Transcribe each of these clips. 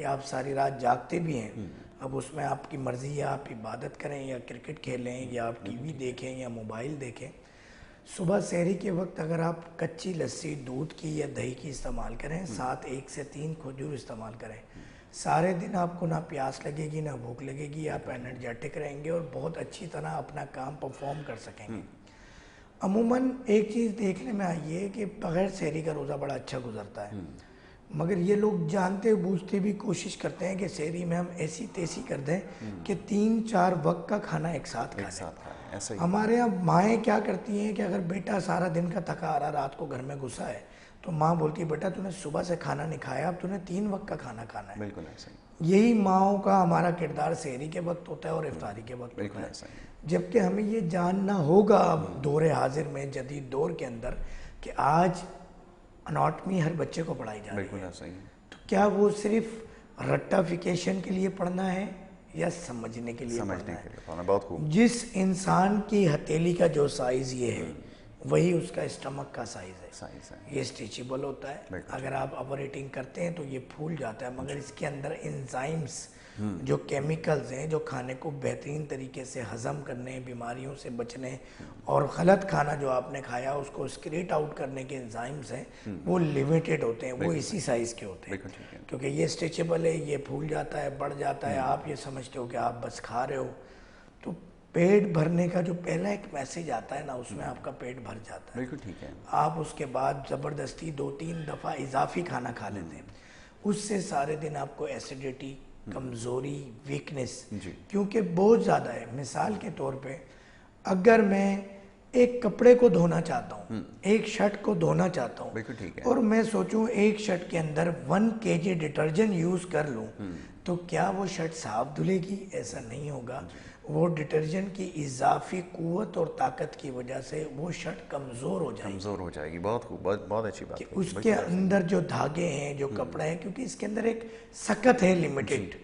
یا آپ ساری رات جاگتے بھی ہیں، اب اس میں آپ کی مرضی ہے، آپ عبادت کریں یا کرکٹ کھیلیں یا آپ ٹی وی دیکھیں یا موبائل دیکھیں. صبح سحری کے وقت اگر آپ کچی لسی دودھ کی یا دہی کی استعمال کریں، ساتھ 1 سے 3 کھجور استعمال کریں، سارے دن آپ کو نہ پیاس لگے گی نہ بھوک لگے گی، آپ انرجیٹک رہیں گے اور بہت اچھی طرح اپنا کام پرفارم کر سکیں گے. عموماً ایک چیز دیکھنے میں آئی ہے کہ بغیر سحری کا روزہ بڑا اچھا گزرتا ہے، مگر یہ لوگ جانتے بوجھتے بھی کوشش کرتے ہیں کہ سحری میں ہم ایسی تیسی کر دیں کہ 3-4 وقت کا کھانا ایک ساتھ کھا لیں. ایسا ہی ہمارے یہاں مائیں کیا کرتی ہیں کہ اگر بیٹا سارا دن کا تھکا آ رہا رات کو گھر میں گھسا ہے تو ماں بولتی ہے بیٹا تو نے صبح سے کھانا نہیں کھایا، اب تو نے 3 وقت کا کھانا کھانا ہے. بالکل ایسا ہی. یہی ماؤں کا ہمارا کردار سحری کے وقت ہوتا ہے اور افطاری کے وقت ہوتا ہے. جبکہ ہمیں یہ جاننا ہوگا اب دور حاضر میں، جدید دور کے اندر، کہ آج اناٹمی ہر بچے کو پڑھائی جا رہی ہے، تو کیا وہ صرف رٹافیکیشن کے لیے پڑھنا ہے یا سمجھنے کے لیے پڑھنا ہے؟ بہت خوب. جس انسان کی ہتھیلی کا جو سائز یہ ہے وہی اس کا اسٹمک کا سائز ہے. یہ اسٹریچیبل ہوتا ہے، اگر آپ اوور ایٹنگ کرتے ہیں تو یہ پھول جاتا ہے، مگر اس کے اندر انزائمز جو کیمیکلز ہیں جو کھانے کو بہترین طریقے سے ہضم کرنے، بیماریوں سے بچنے اور غلط کھانا جو آپ نے کھایا اس کو اسکریٹ آؤٹ کرنے کے انزائمز ہیں، وہ لیمیٹڈ ہوتے ہیں، وہ اسی سائز کے ہوتے ہیں. کیونکہ یہ اسٹریچیبل ہے، یہ پھول جاتا ہے، بڑھ جاتا ہے، آپ یہ سمجھتے ہو کہ آپ بس کھا رہے ہو. تو پیٹ بھرنے کا جو پہلا ایک میسیج آتا ہے نا، اس میں آپ کا پیٹ بھر جاتا ہے. بالکل ٹھیک ہے. آپ اس کے بعد زبردستی 2-3 دفعہ اضافی کھانا کھا لیتے ہیں، اس سے سارے دن آپ کو ایسیڈیٹی، کمزوری، ویکنس، کیونکہ بہت زیادہ ہے. مثال کے طور پہ اگر میں ایک کپڑے کو دھونا چاہتا ہوں، ایک شرٹ کو دھونا چاہتا ہوں، اور میں سوچوں ایک شرٹ کے اندر 1 kg ڈٹرجنٹ یوز کر لوں تو کیا وہ شرٹ صاف دھلے گی؟ ایسا نہیں ہوگا. وہ ڈٹرجنٹ کی اضافی قوت اور طاقت کی وجہ سے وہ شرٹ کمزور ہو جائے گی. بہت خوب، بہت اچھی بات. اس کے اندر جو دھاگے ہیں، جو کپڑا ہے، کیونکہ اس کے اندر ایک سخت ہے، لمیٹڈ.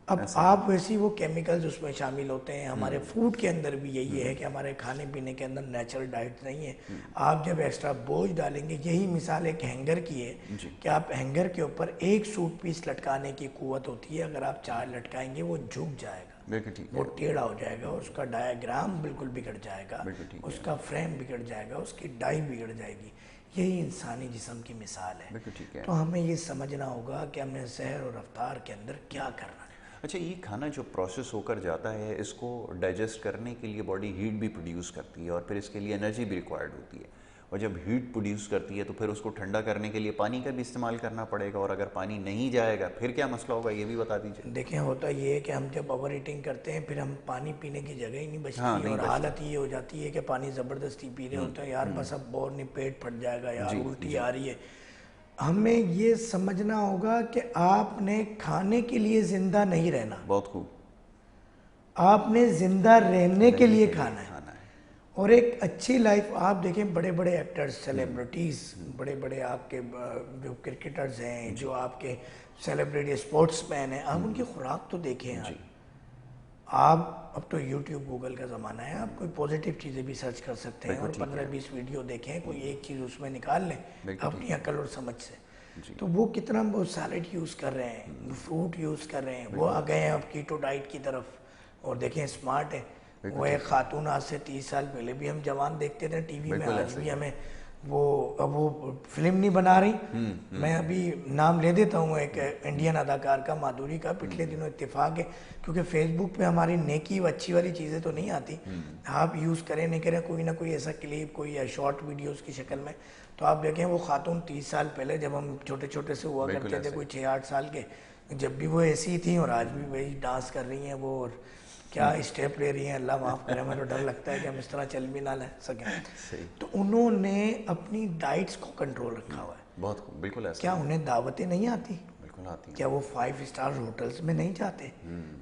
اب آپ ویسی وہ کیمیکلز اس میں شامل ہوتے ہیں. ہمارے فوڈ کے اندر بھی یہی ہے کہ ہمارے کھانے پینے کے اندر نیچرل ڈائٹ نہیں ہے. آپ جب ایکسٹرا بوجھ ڈالیں گے، یہی مثال ایک ہینگر کی ہے کہ آپ ہینگر کے اوپر ایک سوٹ پیس لٹکانے کی قوت ہوتی ہے، اگر آپ 4 لٹکائیں گے وہ جھک جائے گا، وہ ٹیڑھا ہو جائے گا، اس کا ڈایاگرام بالکل بگڑ جائے گا، اس کا فریم بگڑ جائے گا، اس کی ڈائی بگڑ جائے گی. یہی انسانی جسم کی مثال ہے. تو ہمیں یہ سمجھنا ہوگا کہ ہم نے سحر اور افطار کے اندر کیا کرنا ہے. اچھا، یہ کھانا جو پروسیس ہو کر جاتا ہے، اس کو ڈائجسٹ کرنے کے لیے باڈی ہیٹ بھی پروڈیوس کرتی ہے اور پھر اس کے لیے انرجی بھی ریکوائرڈ ہوتی ہے، اور جب ہیٹ پروڈیوس کرتی ہے تو پھر اس کو ٹھنڈا کرنے کے لیے پانی کا بھی استعمال کرنا پڑے گا، اور اگر پانی نہیں جائے گا پھر کیا مسئلہ ہوگا، یہ بھی بتا دیجیے. دیکھیں، ہوتا یہ ہے کہ ہم جب اوور ایٹنگ کرتے ہیں پھر ہم پانی پینے کی جگہ ہی نہیں بچتی، اور حالت یہ ہو جاتی ہے کہ پانی زبردستی پی رہے ہوتے ہیں، یار بس اب بور نہیں، پیٹ پھٹ جائے گا، یار الٹی آ رہی ہے. ہمیں یہ سمجھنا ہوگا کہ آپ نے کھانے کے لیے زندہ نہیں رہنا. بہت خوب. آپ نے زندہ رہنے کے لیے کھانا ہے. اور ایک اچھی لائف آپ دیکھیں، بڑے بڑے ایکٹرز، سیلیبریٹیز، بڑے بڑے آپ کے جو کرکٹرز ہیں، جو آپ کے سیلیبریٹی اسپورٹس مین ہیں، آپ ان کی خوراک تو دیکھیں. آپ اب تو یوٹیوب گوگل کا زمانہ ہے، آپ کوئی پازیٹیو چیزیں بھی سرچ کر سکتے ہیں اور 15-20 ویڈیو دیکھیں، کوئی ایک چیز اس میں نکال لیں اپنی عقل اور سمجھ سے. تو وہ کتنا وہ سیلڈ یوز کر رہے ہیں، فروٹ یوز کر رہے ہیں، وہ آ گئے ہیں اب کیٹو ڈائٹ کی طرف، اور دیکھیں اسمارٹ ہے. وہ ایک خاتون آج سے 30 سال پہلے بھی ہم جوان دیکھتے تھے ٹی وی میں، آج بھی ہمیں وہ فلم نہیں بنا رہی. میں ابھی نام لے دیتا ہوں ایک انڈین اداکار کا، مادھوری کا. پچھلے دنوں اتفاق ہے، کیونکہ فیس بک پہ ہماری نیکی و اچھی والی چیزیں تو نہیں آتی، آپ یوز کریں نہیں کریں، کوئی نہ کوئی ایسا کلپ، کوئی شارٹ ویڈیوز کی شکل میں. تو آپ دیکھیں وہ خاتون 30 سال پہلے جب ہم چھوٹے چھوٹے سے ہوا کرتے تھے، کوئی 6-8 سال کے، جب بھی وہ ایسی ہی تھیں اور آج بھی وہی ڈانس کر رہی ہیں، وہ اور کیا اسٹیپ لے رہی ہیں. اللہ معاف کرے، ہمیں تو ڈر لگتا ہے کہ ہم اس طرح چل بھی نہ لے سکیں. تو انہوں نے اپنی ڈائٹس کو کنٹرول رکھا ہوا ہے. بہت خوب، بالکل ایسا. کیا انہیں دعوتیں نہیں آتی؟ بالکل آتی ہیں. کیا وہ 5 اسٹار ہوٹلز میں نہیں جاتے؟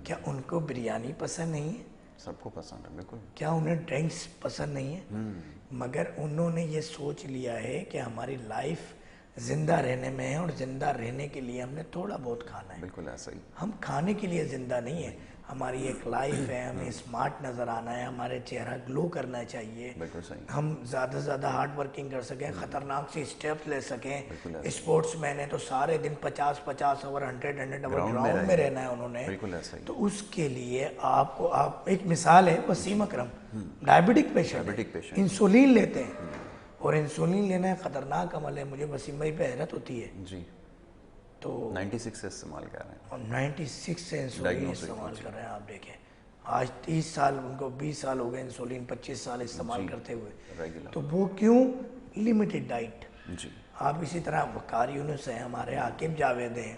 کیا ان کو بریانی پسند نہیں ہے؟ سب کو پسند ہے. بالکل. کیا انہیں ڈرنکس پسند نہیں ہے؟ مگر انہوں نے یہ سوچ لیا ہے کہ ہماری لائف زندہ رہنے میں ہے، اور زندہ رہنے کے لیے ہم نے تھوڑا بہت کھانا ہے. بالکل ایسا ہی. ہم کھانے کے لیے زندہ نہیں ہیں. ہماری ایک لائف ہے، ہمیں اسمارٹ نظر آنا ہے، ہمارے چہرہ گلو کرنا چاہیے، بالکل صحیح. ہم زیادہ سے زیادہ ہارڈ ورکنگ کر سکیں، خطرناک سے اسٹیپس لے سکیں. بالکل ایسا. اسپورٹس مین ہے تو سارے دن 50 اوور 100 اوور Ground گراؤنڈ میں رہنا ہے انہوں نے. بالکل ایسا ہی. تو اس کے لیے آپ ایک مثال ہے وسیم اکرم، ڈائبٹک پیشنٹ، انسولین لیتے ہیں، اور انسولین لینا ایک خطرناک عمل ہے. مجھے وسیم بھائی پہ حیرت ہوتی ہے. جی. تو 96 سے استعمال کر رہے ہیں. اور 96 سے انسولین استعمال کر رہے ہیں. آپ دیکھیں آج 30 سال، ان کو 20 سال ہو گئے انسولین، 25 سال استعمال کرتے ہوئے. ریگولر. تو وہ کیوں؟ Limited diet. جی. آپ اسی طرح وقار یونس ہیں، ہمارے عاقب جاوید ہیں،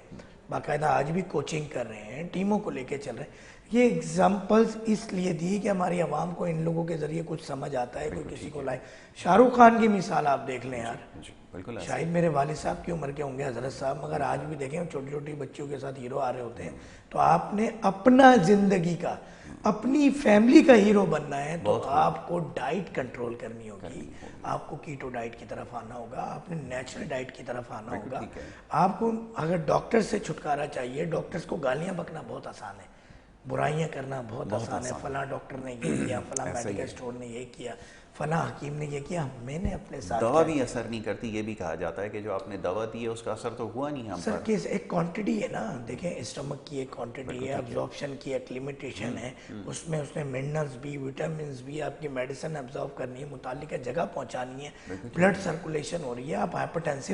باقاعدہ آج بھی کوچنگ کر رہے ہیں، ٹیموں کو لے کے چل رہے ہیں. یہ ایگزامپلز اس لیے دی کہ ہماری عوام کو ان لوگوں کے ذریعے کچھ سمجھ آتا ہے. کوئی کسی کو لائے. شاہ رخ خان کی مثال آپ دیکھ لیں یار. جی بالکل ایسا. شاید میرے والد صاحب کی عمر کے ہوں گے حضرت صاحب، مگر آج بھی دیکھیں چھوٹی چھوٹی بچیوں کے ساتھ ہیرو آ رہے ہوتے ہیں. تو آپ نے اپنا زندگی کا، اپنی فیملی کا ہیرو بننا ہے تو آپ کو ڈائٹ کنٹرول کرنی ہوگی. آپ کو کیٹو ڈائٹ کی طرف آنا ہوگا، آپ نے نیچرل ڈائٹ کی طرف آنا ہوگا. آپ کو اگر ڈاکٹر سے چھٹکارا چاہیے، ڈاکٹرز کو گالیاں بکنا بہت آسان ہے، برائیاں کرنا بہت آسان ہے. فلاں ڈاکٹر نے یہ کیا، فلاں میڈیکل اسٹور نے یہ کیا، فلاں حکیم نے یہ کیا. میں نے اپنے ساتھ دوا بھی اثر نہیں کرتی. یہ بھی کہا جاتا ہے کہ جو آپ نے دوا دی ہے اس کا اثر تو ہوا نہیں ہم سر. پر. کیس ایک کوانٹٹی ہے نا، دیکھیں اسٹمک کی ایک کوانٹٹی ہے، ابزارپشن کی ایک لمیٹیشن ہے. اس میں منرلز بھی، وٹامنز بھی، آپ کی میڈیسن ابزارو کرنی ہے، متعلقہ جگہ پہنچانی ہے، بلڈ سرکولیشن ہو رہی ہے. آپ ہائپر ٹینسو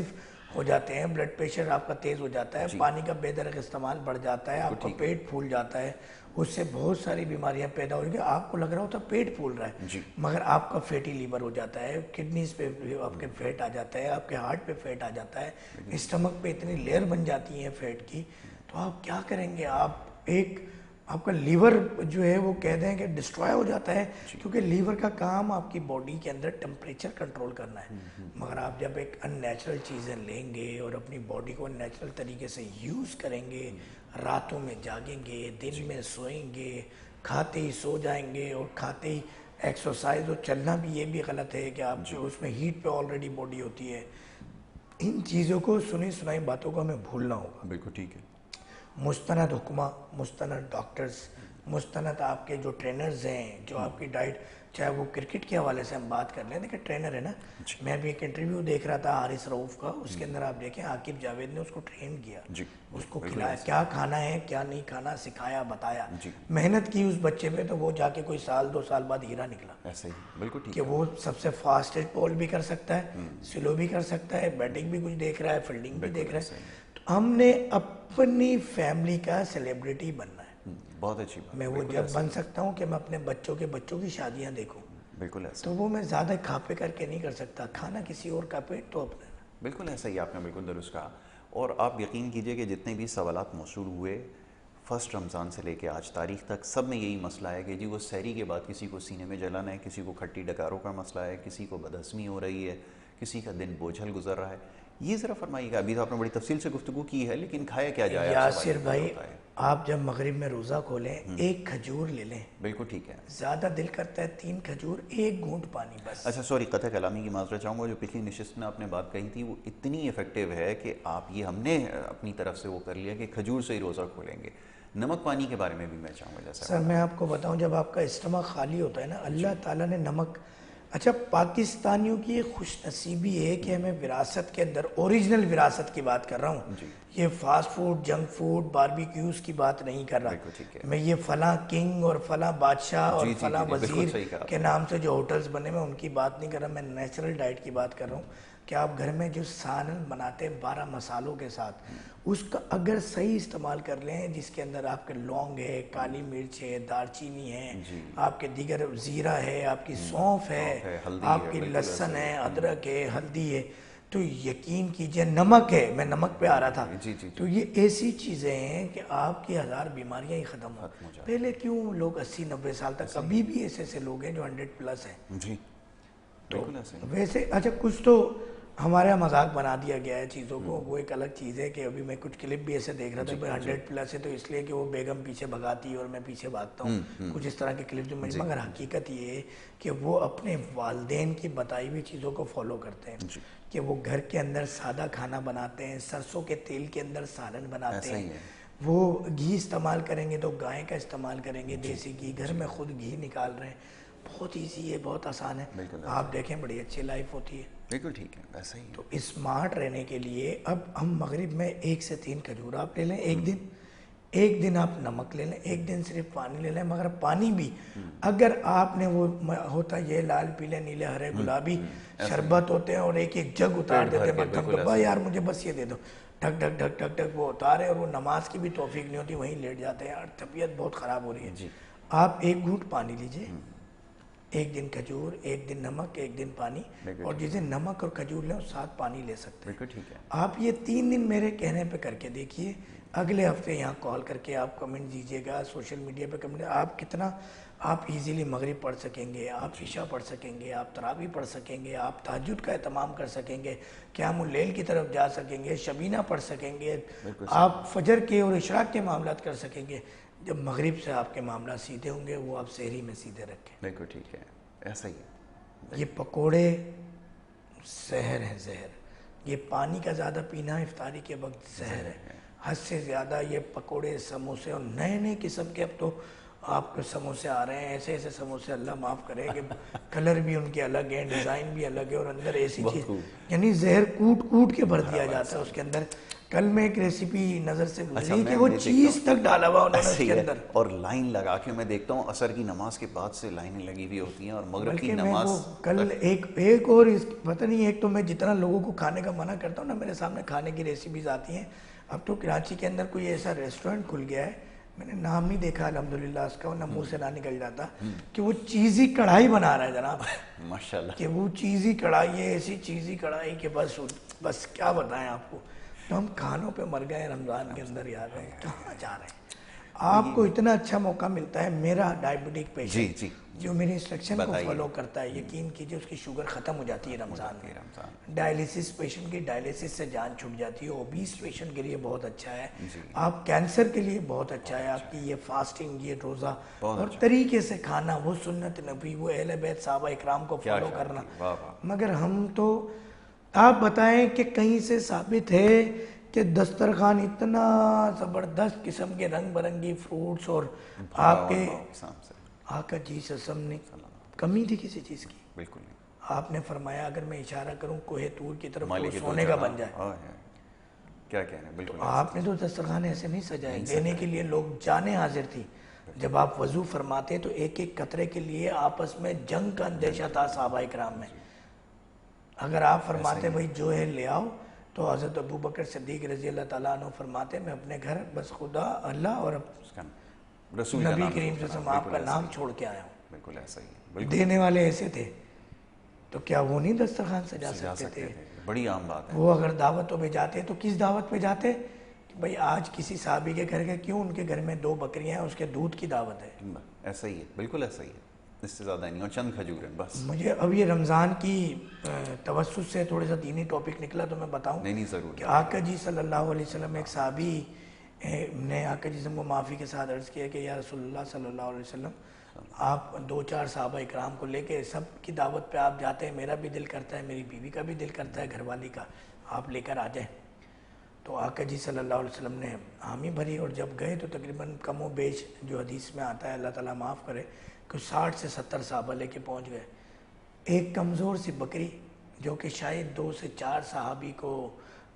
ہو جاتے ہیں، بلڈ پریشر آپ کا تیز ہو جاتا ہے، پانی کا بے درک استعمال بڑھ جاتا ہے، آپ کا پیٹ پھول جاتا ہے. اس سے بہت ساری بیماریاں پیدا ہو رہی ہیں. آپ کو لگ رہا ہوتا ہے پیٹ پھول رہا ہے، مگر آپ کا فیٹی لیور ہو جاتا ہے، کڈنیز پہ آپ کے فیٹ آ جاتا ہے، آپ کے ہارٹ پہ فیٹ آ جاتا ہے، اسٹمک پہ اتنی لیئر بن جاتی ہیں فیٹ کی. تو آپ کیا کریں گے؟ آپ کا لیور جو ہے وہ کہہ دیں کہ ڈسٹرائے ہو جاتا ہے، کیونکہ لیور کا کام آپ کی باڈی کے اندر ٹمپریچر کنٹرول کرنا ہے. مگر آپ جب ایک ان نیچرل چیزیں لیں گے اور اپنی باڈی کو نیچرل طریقے سے یوز کریں گے، راتوں میں جاگیں گے، دن میں سوئیں گے، کھاتے ہی سو جائیں گے، اور کھاتے ہی ایکسرسائز اور چلنا بھی یہ بھی غلط ہے کہ آپ اس میں ہیٹ پہ آلریڈی باڈی ہوتی ہے. ان چیزوں کو، سنی سنائی باتوں کو ہمیں بھولنا ہوگا. بالکل ٹھیک ہے. مستند حکمہ، مستند ڈاکٹرز، مستند آپ کے جو ٹرینرز ہیں، جو آپ کی ڈائٹ، چاہے وہ کرکٹ کے حوالے سے ہم بات کر لیں. دیکھیں ٹرینر ہے نا، میں بھی ایک انٹرویو دیکھ رہا تھا حارث رؤوف کا، اس کے اندر آپ دیکھیں عاقب جاوید نے اس کو ٹرین کیا، اس کو کھلایا، کیا کھانا ہے کیا نہیں کھانا سکھایا، بتایا. محنت کی اس بچے پہ تو وہ جا کے کوئی سال 2 سال بعد ہیرا نکلا. ایسا ہی. بالکل ٹھیک کہ وہ سب سے فاسٹسٹ بال بھی کر سکتا ہے، سلو بھی کر سکتا ہے، بیٹنگ بھی کچھ دیکھ رہا ہے، فیلڈنگ بھی دیکھ رہا ہے. تو ہم نے اپنی فیملی کا سیلیبریٹی بننا ہے. بہت اچھی بات. میں وہ جب بن سکتا ہوں کہ میں اپنے بچوں کی شادیاں دیکھوں. بالکل ایسا. تو وہ میں زیادہ کھاپے کر کے نہیں کر سکتا. کھانا کسی اور کا پیٹ تو اپنا. بالکل ایسا ہی. آپ نے بالکل درست کہا. اور آپ یقین کیجئے کہ جتنے بھی سوالات موصول ہوئے فرسٹ رمضان سے لے کے آج تاریخ تک، سب میں یہی مسئلہ ہے کہ جی وہ سحری کے بعد کسی کو سینے میں جلن ہے، کسی کو کھٹی ڈکاروں کا مسئلہ ہے، کسی کو بدہضمی ہو رہی ہے، کسی کا دن بوجھل گزر رہا ہے. یہ ذرا فرمائیے گا. ابھی تو آپ نے بڑی تفصیل سے گفتگو کی ہے، لیکن کھایا کیا جائے؟ یاسر بھائی، آپ جب مغرب میں روزہ کھولیں 1 کھجور لے لیں. بالکل ٹھیک ہے. زیادہ دل کرتا ہے 3 کھجور، 1 گھونٹ پانی بس. اچھا سوری، قطع کلامی کی معذرت چاہوں گا. جو پچھلی نشست میں آپ نے بات کہی تھی وہ اتنی افیکٹو ہے کہ آپ یہ ہم نے اپنی طرف سے وہ کر لیا کہ کھجور سے ہی روزہ کھولیں گے. نمک پانی کے بارے میں بھی میں چاہوں گا. جیسا سر میں آپ کو بتاؤں، جب آپ کا اسٹمک خالی ہوتا ہے نا، اللہ تعالیٰ نے نمک. اچھا پاکستانیوں کی ایک خوش نصیبی ہے کہ ہمیں وراثت کے اندر، اوریجنل وراثت کی بات کر رہا ہوں، یہ fast food, junk food, barbecues کی بات نہیں کر رہا میں. یہ فلاں کنگ اور فلاں بادشاہ اور فلاں وزیر کے نام سے جو ہوٹلز بنے میں ان کی بات نہیں کر رہا. میں نیچرل ڈائٹ کی بات کر رہا ہوں کہ آپ گھر میں جو سالن بناتے ہیں 12 مسالوں کے ساتھ، اس کا اگر صحیح استعمال کر لیں، جس کے اندر آپ کے لونگ ہے، کالی مرچ ہے، دار چینی ہے، آپ کے دیگر زیرہ ہے، آپ کی سونف ہے، آپ کی لہسن ہے، ادرک ہے، ہلدی ہے، تو یقین کیجئے نمک ہے. میں نمک پہ آ رہا تھا. تو یہ ایسی چیزیں ہیں کہ آپ کی 1000 بیماریاں ہی ختم ہو. پہلے کیوں لوگ 80-90 سال تک، ابھی بھی ایسے لوگ ہیں جو 100+ ہیں. جی تو ویسے اچھا کچھ تو ہمارے یہاں مذاق بنا دیا گیا ہے چیزوں کو، وہ ایک الگ چیز ہے کہ ابھی میں کچھ کلپ بھی ایسے دیکھ رہا تھا 100+ ہے تو اس لیے کہ وہ بیگم پیچھے بھگاتی ہے اور میں پیچھے بھاگتا ہوں، کچھ اس طرح کے کلپ جو مگر حقیقت یہ ہے کہ وہ اپنے والدین کی بتائی ہوئی چیزوں کو فالو کرتے ہیں، کہ وہ گھر کے اندر سادہ کھانا بناتے ہیں، سرسوں کے تیل کے اندر سالن بناتے ہیں، وہ گھی استعمال کریں گے تو گائے کا استعمال کریں گے، دیسی گھی، گھر میں خود گھی نکال رہے ہیں، بہت ایزی ہے، بہت آسان ہے، آپ دیکھیں بڑی اچھی لائف ہوتی ہے۔ بالکل ٹھیک ہے، ایسا ہی ہے۔ تو اسمارٹ رہنے کے لیے اب ہم مغرب میں 1 سے 3 کھجور آپ لے لیں ایک دن آپ نمک لے لیں، ایک دن صرف پانی لے لیں، مگر پانی بھی اگر آپ نے وہ ہوتا یہ لال پیلے نیلے ہرے گلابی شربت ہوتے ہیں اور ایک جگ اتار دیتے ہیں بھگ دبا، یار مجھے بس یہ دے دو، ڈھک ڈھک ڈھک ڈھک ڈھک وہ اتارے، اور وہ نماز کی بھی توفیق نہیں ہوتی، وہیں لیٹ جاتے ہیں، یار طبیعت بہت خراب ہو رہی ہے۔ آپ 1 گھونٹ پانی لیجئے، 1 دن کھجور، 1 دن نمک، 1 دن پانی، اور جس دن نمک اور کھجور لیں ساتھ پانی لے سکتے ہیں۔ ٹھیک ہے، آپ یہ 3 دن میرے کہنے پہ کر کے دیکھیے، اگلے ہفتے یہاں کال کر کے آپ کمنٹ دیجئے گا، سوشل میڈیا پہ کمنٹ، آپ کتنا آپ ایزیلی مغرب پڑھ سکیں گے، آپ عشاء پڑھ سکیں گے، آپ تراویح پڑھ سکیں گے، آپ تہجد کا اہتمام کر سکیں گے، قیام اللیل کی طرف جا سکیں گے، شبینہ پڑھ سکیں گے، آپ فجر کے اور اشراق کے معاملات کر سکیں گے۔ جب مغرب سے آپ کے معاملات سیدھے ہوں گے وہ آپ سحری میں سیدھے رکھیں۔ بالکل ٹھیک ہے، ایسا ہی ہے۔ یہ پکوڑے زہر ہیں، زہر، یہ پانی کا زیادہ پینا افطاری کے وقت زہر ہے، حد سے زیادہ یہ پکوڑے سموسے، اور نئے نئے قسم کے اب تو آپ کو سموسے آ رہے ہیں، ایسے ایسے سموسے اللہ معاف کرے کہ کلر بھی ان کے الگ ہیں، ڈیزائن بھی الگ ہے، اور اندر ایسی چیز یعنی زہر کوٹ کوٹ کے بھر دیا جاتا ہے اس کے اندر۔ کل میں ایک ریسیپی نظر سے گزری کہ وہ چیز تک ڈالا ہوا انہوں نے اس کے اندر، اور لائن لگا کے میں دیکھتا ہوں عصر کی نماز کے بعد سے لائنیں لگی ہوئی ہوتی ہیں، اور مغرب کی نماز کل ایک اور پتہ نہیں، ایک تو میں جتنا لوگوں کو کھانے کا منع کرتا ہوں نا، میرے سامنے کھانے کی ریسیپیز آتی ہیں۔ اب تو کراچی کے اندر کوئی ایسا ریسٹورنٹ کھل گیا ہے، میں نے نام نہیں دیکھا الحمدللہ اس کا، ورنہ منہ سے نہ نکل جاتا، کہ وہ چیزی کڑھائی بنا رہا ہے جناب، ماشاءاللہ، کہ وہ چیزی کڑھائی ہے، ایسی چیزی کڑھائی کہ بس کیا بتائیں آپ کو۔ تو ہم کھانوں پہ مر گئے رمضان کے اندر، یار کہاں جا رہے ہیں؟ آپ کو اتنا اچھا موقع ملتا ہے، میرا ڈائبٹک پیشنٹ جو میری انسٹرکشن کو فالو کرتا ہے، یقین کیجئے اس کی شوگر ختم ہو جاتی ہے رمضان میں، ڈائلیسس پیشنٹ کی ڈائلیسس سے جان چھوٹ جاتی ہے، اوبیس پیشنٹ کے لیے بہت اچھا ہے، آپ کینسر کے لیے بہت اچھا ہے، آپ کی یہ فاسٹنگ، یہ روزہ اور طریقے سے کھانا، وہ سنت نبی، وہ اہل بیت صحابہ اکرام کو فالو کرنا۔ مگر ہم تو آپ بتائیں کہ کہیں سے ثابت ہے کہ دسترخوان اتنا زبردست قسم کے رنگ برنگی فروٹس اور آپ کے آقا جی صلی اللہ علیہ وسلم نے کمی تھی کسی چیز کی؟ بالکل نہیں۔ آپ نے فرمایا اگر میں اشارہ کروں کوہ طور کی طرف تو سونے کا بن جائے، کیا کہنا ہے، بالکل۔ آپ نے تو دسترخوان ایسے نہیں سجائے، دینے کے لیے لوگ جانیں حاضر تھی۔ جب آپ وضو فرماتے تو ایک ایک قطرے کے لیے آپس میں جنگ کا اندیشہ تھا صحابہ اکرام میں۔ اگر آپ فرماتے بھائی جو ہے لے آؤ، تو حضرت ابو بکر صدیق رضی اللہ تعالیٰ عنہ فرماتے میں اپنے گھر بس خدا اللہ اور نبی کریم صلی اللہ علیہ وسلم آپ کا نام چھوڑ کے آیا ہوں۔ بالکل ایسا ہی ہے، دینے والے ایسے تھے، تو کیا وہ نہیں دسترخوان سجا سکتے تھے؟ بڑی عام بات ہے۔ وہ اگر دعوتوں پہ جاتے تو کس دعوت پہ جاتے؟ بھئی آج کسی صحابی کے گھر گئے، کیوں ان کے گھر میں 2 بکریاں ہیں، اس کے دودھ کی دعوت ہے۔ ایسا ہی ہے، بالکل ایسا ہی ہے، اس سے زیادہ نہیں، اور چند کھجور ہیں بس۔ مجھے اب یہ رمضان کی توسط سے تھوڑا سا دینی ٹاپک نکلا تو میں بتاؤں نہیں ضرور، کہ آقا جی صلی اللہ علیہ وسلم، ایک صحابی نے آقا جی سے معافی کے ساتھ عرض کیا کہ یا رسول اللہ صلی اللہ علیہ وسلم، آپ 2-4 صحابہ اکرام کو لے کے سب کی دعوت پہ آپ جاتے ہیں، میرا بھی دل کرتا ہے، میری بیوی کا بھی دل کرتا ہے، گھر والی کا، آپ لے کر آ جائیں۔ تو آقا جی صلی اللہ علیہ وسلم نے حامی بھری، اور جب گئے تو تقریباً کم و بیش جو حدیث میں آتا ہے، اللہ تعالیٰ معاف کرے، کہ 60 سے 70 صحابہ لے کے پہنچ گئے۔ ایک کمزور سی بکری جو کہ شاید 2 سے 4 صحابی کو،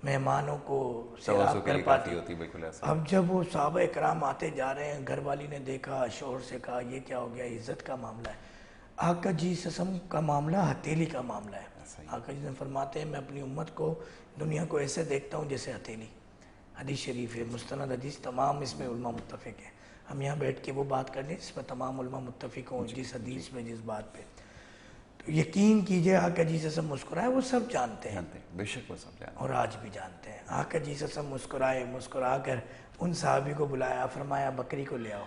مہمانوں کو سیراب کر پاتی ہوتی۔ اب جب وہ صحابہ اکرام آتے جا رہے ہیں، گھر والی نے دیکھا، شوہر سے کہا یہ کیا ہو گیا، عزت کا معاملہ ہے۔ آقا جی سسم کا معاملہ ہتھیلی کا معاملہ ہے۔ آقا جی نے فرماتے ہیں میں اپنی امت کو، دنیا کو ایسے دیکھتا ہوں جیسے ہتھیلی۔ حدیث شریف ہے، مستند حدیث، تمام اس میں علماء متفق ہیں۔ ہم یہاں بیٹھ کے وہ بات کر لیں جس پر تمام علماء متفق ہوں، جس حدیث میں، جس بات پہ۔ تو یقین کیجئے آقا جی سے سب مسکرائے، وہ سب جانتے ہیں، بے شک وہ سب جانتے ہیں، اور آج بھی جانتے ہیں۔ آقا جی سے سب مسکرائے، مسکرا کر ان صحابی کو بلایا، فرمایا بکری کو لے آؤ۔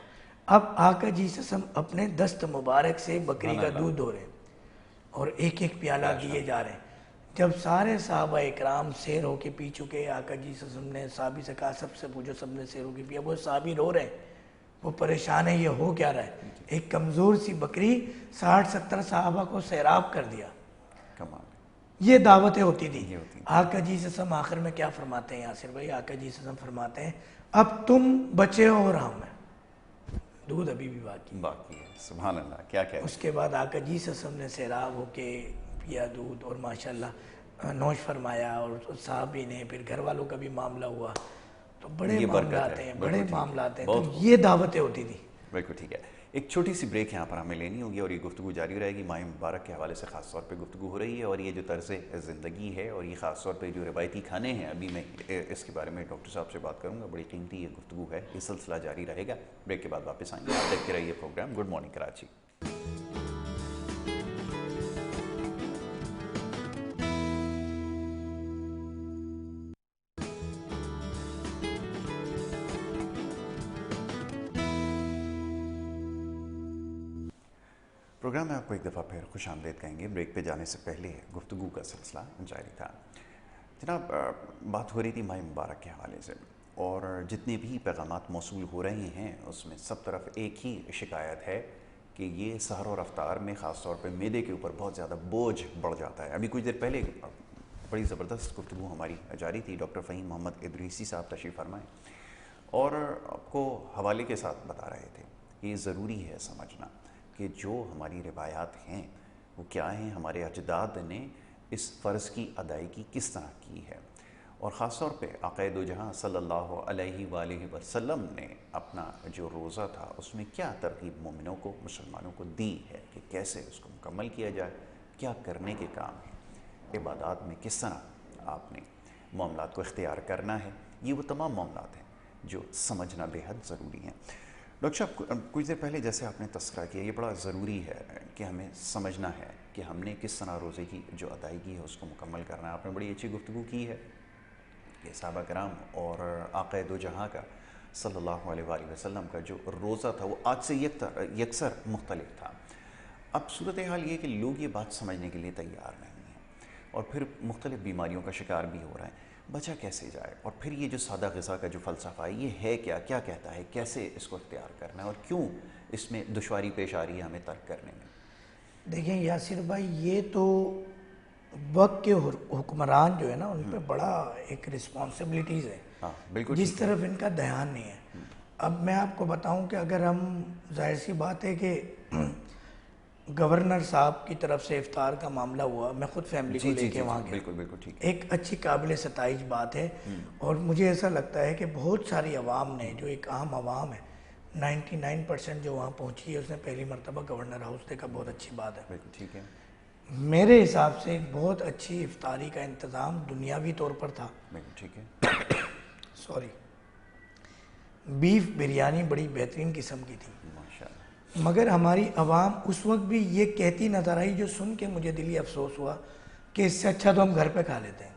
اب آقا جی سے سب اپنے دست مبارک سے بکری کا دودھ دھو رہے ہیں اور ایک ایک پیالہ دیے جا رہے ہیں۔ جب سارے صحابہ اکرام سیر ہو کے پی چکے، آقا جی صلی اللہ علیہ وسلم نے صحابی سے کہا سب سے پوچھو، سب نے سیر ہو کے پیا، وہ صحابی رو رہے ہیں، وہ پریشان ہے، یہ ہو کیا رہا ہے؟ ایک کمزور سی بکری 60-70 صحابہ کو سیراب کر دیا. کمال. یہ دعوتیں ہوتی تھی. یہ ہوتی. آقا جی صلی اللہ علیہ وسلم آخر میں کیا فرماتے ہیں یاسر بھائی؟ آقا جی صلی اللہ علیہ وسلم فرماتے ہیں اب تم بچے ہو اور ہم ہیں، دودھ ابھی بھی باقی ہے. سبحان اللہ. کیا کہہ رہے اس کے بعد آقا جی صلی اللہ علیہ وسلم نے سیراب ہو کے پیا دودھ، اور ماشاءاللہ نوش فرمایا، اور صحابی نے، پھر گھر والوں کا بھی معاملہ ہوا. تو بڑے معاملات ہیں، بڑے معاملات ہیں. تو یہ دعوتیں ہوتی تھی. بالکل ٹھیک ہے. ایک چھوٹی سی بریک یہاں پر ہمیں لینی ہوگی اور یہ گفتگو جاری رہے گی. ماہ مبارک کے حوالے سے خاص طور پہ گفتگو ہو رہی ہے، اور یہ جو طرز زندگی ہے اور یہ خاص طور پہ جو روایتی کھانے ہیں، ابھی میں اس کے بارے میں ڈاکٹر صاحب سے بات کروں گا. بڑی قیمتی یہ گفتگو ہے. یہ سلسلہ جاری رہے گا. بریک کے بعد واپس آئیں گے. آپ دیکھتے رہیے program good morning Karachi. Program میں آپ کو ایک دفعہ پھر خوش آمدید کہیں گے. بریک پہ جانے سے پہلے گفتگو کا سلسلہ جاری تھا. جناب، بات ہو رہی تھی ماہ مبارک کے حوالے سے، اور جتنے بھی پیغامات موصول ہو رہے ہیں اس میں سب طرف ایک ہی شکایت ہے کہ یہ سحر اور افطار میں خاص طور پہ معدے کے اوپر بہت زیادہ بوجھ بڑھ جاتا ہے. ابھی کچھ دیر پہلے بڑی زبردست گفتگو ہماری جاری تھی. ڈاکٹر فہیم محمد ادریسی صاحب تشریف فرمائے اور آپ کو حوالے کے ساتھ بتا رہے تھے کہ یہ ضروری ہے سمجھنا کہ جو ہماری روایات ہیں وہ کیا ہیں، ہمارے اجداد نے اس فرض کی ادائیگی کس طرح کی ہے، اور خاص طور پہ آقا دو جہاں صلی اللہ علیہ وآلہ وسلم نے اپنا جو روزہ تھا اس میں کیا ترغیب مومنوں کو، مسلمانوں کو دی ہے کہ کیسے اس کو مکمل کیا جائے، کیا کرنے کے کام ہیں، عبادات میں کس طرح آپ نے معاملات کو اختیار کرنا ہے. یہ وہ تمام معاملات ہیں جو سمجھنا بے حد ضروری ہیں. ڈاکٹر صاحب، کچھ دیر پہلے جیسے آپ نے تذکرہ کیا، یہ بڑا ضروری ہے کہ ہمیں سمجھنا ہے کہ ہم نے کس طرح روزے کی جو ادائیگی ہے اس کو مکمل کرنا ہے. آپ نے بڑی اچھی گفتگو کی ہے کہ صحابہ کرام اور آقا دو جہاں کا صلی اللہ علیہ وآلہ وسلم کا جو روزہ تھا وہ آج سے یکسر مختلف تھا. اب صورتحال یہ کہ لوگ یہ بات سمجھنے کے لیے تیار نہیں ہیں، اور پھر مختلف بیماریوں کا شکار بھی ہو رہا ہے. بچا کیسے جائے؟ اور پھر یہ جو سادہ غذا کا جو فلسفہ ہے یہ ہے کیا کہتا ہے، کیسے اس کو اختیار کرنا ہے، اور کیوں اس میں دشواری پیش آ رہی ہے ہمیں ترک کرنے میں؟ دیکھیں یاسر بھائی، یہ تو وقت کے حکمران جو ہے نا ان پہ بڑا ایک رسپانسبلٹیز ہے. ہاں بالکل. جس طرف ان کا دھیان نہیں ہے. اب میں آپ کو بتاؤں کہ اگر ہم، ظاہر سی بات ہے کہ گورنر صاحب کی طرف سے افطار کا معاملہ ہوا، میں خود فیملی کو لے کے وہاں گیا. بالکل بالکل ٹھیک. ایک اچھی قابل ستائش بات ہے، اور مجھے ایسا لگتا ہے کہ بہت ساری عوام نے، جو ایک عام عوام ہے 99% جو وہاں پہنچی ہے، اس نے پہلی مرتبہ گورنر ہاؤس دیکھا. بہت اچھی بات ہے. بالکل ٹھیک ہے. میرے حساب سے ایک بہت اچھی افطاری کا انتظام دنیاوی طور پر تھا. بالکل ٹھیک ہے. سوری، بیف بریانی بڑی بہترین قسم کی تھی. مگر ہماری عوام اس وقت بھی یہ کہتی نظر آئی، جو سن کے مجھے دلی افسوس ہوا، کہ اس سے اچھا تو ہم گھر پہ کھا لیتے ہیں.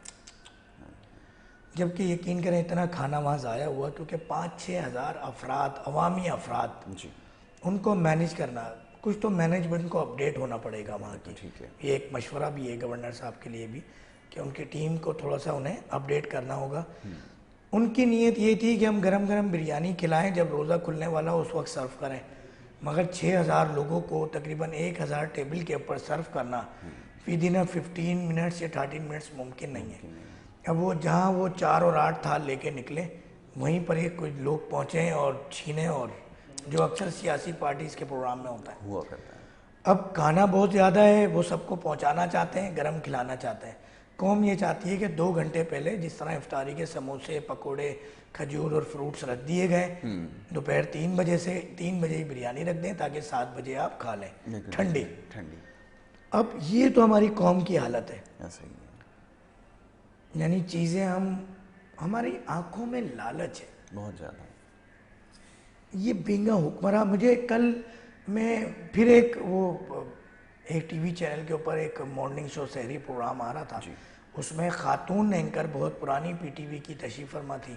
جبکہ یقین کریں اتنا کھانا وہاں ضائع ہوا، کیونکہ 5-6 ہزار افراد، عوامی افراد، ان کو مینیج کرنا، کچھ تو مینجمنٹ کو اپڈیٹ ہونا پڑے گا وہاں کی. یہ ایک مشورہ بھی ہے گورنر صاحب کے لیے بھی کہ ان کی ٹیم کو تھوڑا سا انہیں اپڈیٹ کرنا ہوگا. ان کی نیت یہ تھی کہ ہم گرم گرم بریانی کھلائیں، جب روزہ کھلنے والا ہو اس وقت سرو کریں. مگر 6000 لوگوں کو تقریباً 1000 ٹیبل کے اوپر سرو کرنا ودن 15 منٹس یا 30 منٹس ممکن نہیں ہے. اب وہ جہاں وہ 4 اور 8 تھال لے کے نکلے، وہیں پر یہ کچھ لوگ پہنچے اور چھینے، اور جو اکثر سیاسی پارٹیز کے پروگرام میں ہوتا ہے. ہوا کرتا ہے. اب کھانا بہت زیادہ ہے، وہ سب کو پہنچانا چاہتے ہیں، گرم کھلانا چاہتے ہیں. قوم یہ چاہتی ہے کہ 2 گھنٹے پہلے جس طرح افطاری کے سموسے، پکوڑے، کھجور اور فروٹس رکھ دیے گئے، دوپہر 3 بجے سے 3 بجے ہی بریانی رکھ دیں تاکہ 7 بجے آپ کھا لیں ٹھنڈی. اب یہ تو ہماری قوم کی حالت ہے. یعنی چیزیں ہماری آنکھوں میں لالچ ہے بہت زیادہ. یہ بینگا حکمراں. مجھے کل میں پھر ایک ٹی وی چینل کے اوپر ایک مارننگ شو سحری پروگرام آ رہا تھا. اس میں خاتون اینکر بہت پرانی پی ٹی وی کی تشریف فرما تھی.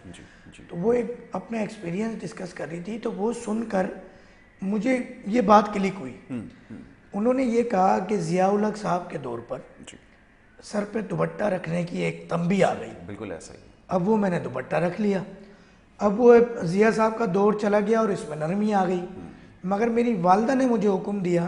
تو وہ ایک اپنا ایکسپیرینس ڈسکس کر رہی تھی. تو وہ سن کر مجھے یہ بات کلک ہوئی. انہوں نے یہ کہا کہ ضیاء الحق صاحب کے دور پر سر پہ دوپٹہ رکھنے کی ایک تنبیہ آ گئی. بالکل ایسا ہی ہے. اب وہ میں نے دوپٹہ رکھ لیا. اب وہ ضیاء صاحب کا دور چلا گیا اور اس میں نرمی آ گئی. مگر میری والدہ نے مجھے حکم دیا